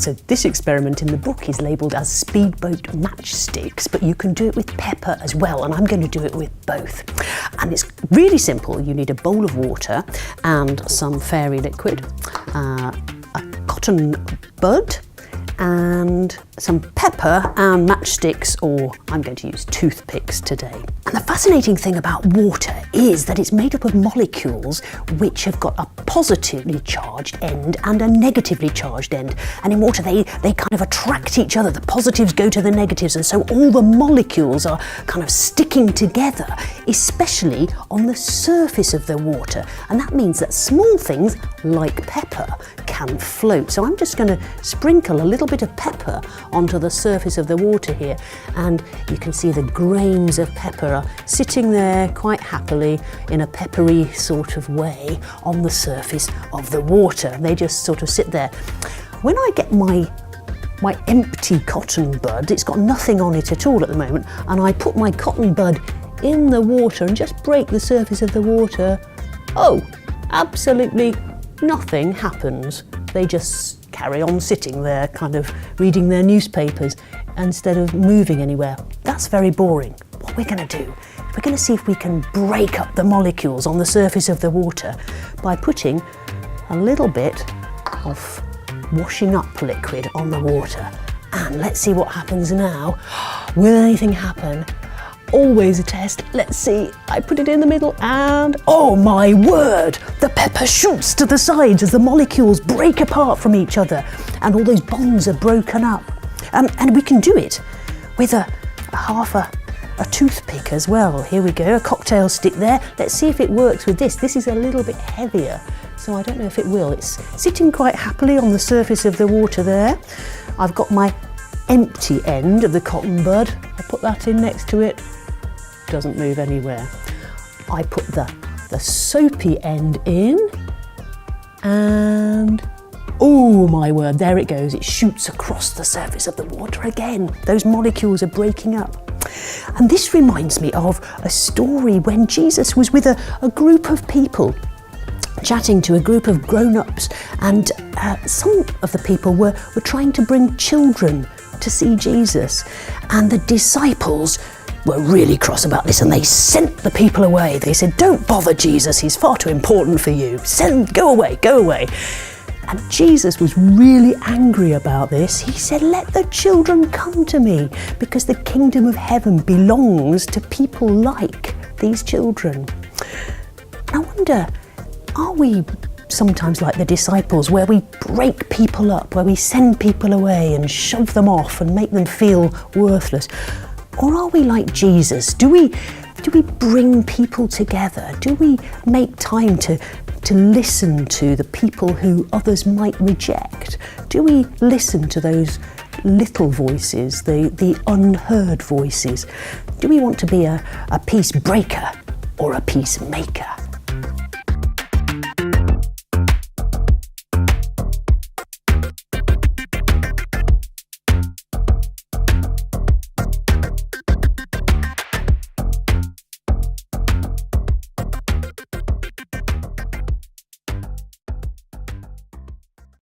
So this experiment in the book is labelled as Speedboat matchsticks, but you can do it with pepper as well, and I'm going to do it with both. And it's really simple. You need a bowl of water and some fairy liquid, a cotton bud, and some pepper and matchsticks, or I'm going to use toothpicks today. And the fascinating thing about water is that it's made up of molecules which have got a positively charged end and a negatively charged end. And in water they kind of attract each other. The positives go to the negatives, and so all the molecules are kind of sticking together, especially on the surface of the water. And that means that small things like pepper can float. So I'm just going to sprinkle a little bit of pepper onto the surface of the water here, and you can see the grains of pepper are sitting there quite happily in a peppery sort of way on the surface of the water. They just sort of sit there. When I get my empty cotton bud, it's got nothing on it at all at the moment, and I put my cotton bud in the water and just break the surface of the water, oh, absolutely nothing happens. They just carry on sitting there, kind of reading their newspapers instead of moving anywhere. That's very boring. What we're going to do, we're going to see if we can break up the molecules on the surface of the water by putting a little bit of washing up liquid on the water. And let's see what happens now. Will anything happen? Always a test. Let's see. I put it in the middle and, oh my word, the pepper shoots to the sides as the molecules break apart from each other and all those bonds are broken up. And we can do it with half a toothpick as well. Here we go, a cocktail stick there. Let's see if it works with this. This is a little bit heavier, so I don't know if it will. It's sitting quite happily on the surface of the water there. I've got my empty end of the cotton bud. I put that in next to it. Doesn't move anywhere. I put the soapy end in, and oh my word, there it goes. It shoots across the surface of the water again. Those molecules are breaking up. And this reminds me of a story when Jesus was with a group of people, chatting to a group of grown-ups, and some of the people were trying to bring children to see Jesus, and the disciples were really cross about this, and they sent the people away. They said, "Don't bother Jesus, he's far too important for you. Go away, go away." And Jesus was really angry about this. He said, "Let the children come to me, because the kingdom of heaven belongs to people like these children." I wonder, are we sometimes like the disciples, where we break people up, where we send people away and shove them off and make them feel worthless? Or are we like Jesus? Do we bring people together? Do we make time to listen to the people who others might reject? Do we listen to those little voices, the unheard voices? Do we want to be a peace breaker or a peacemaker?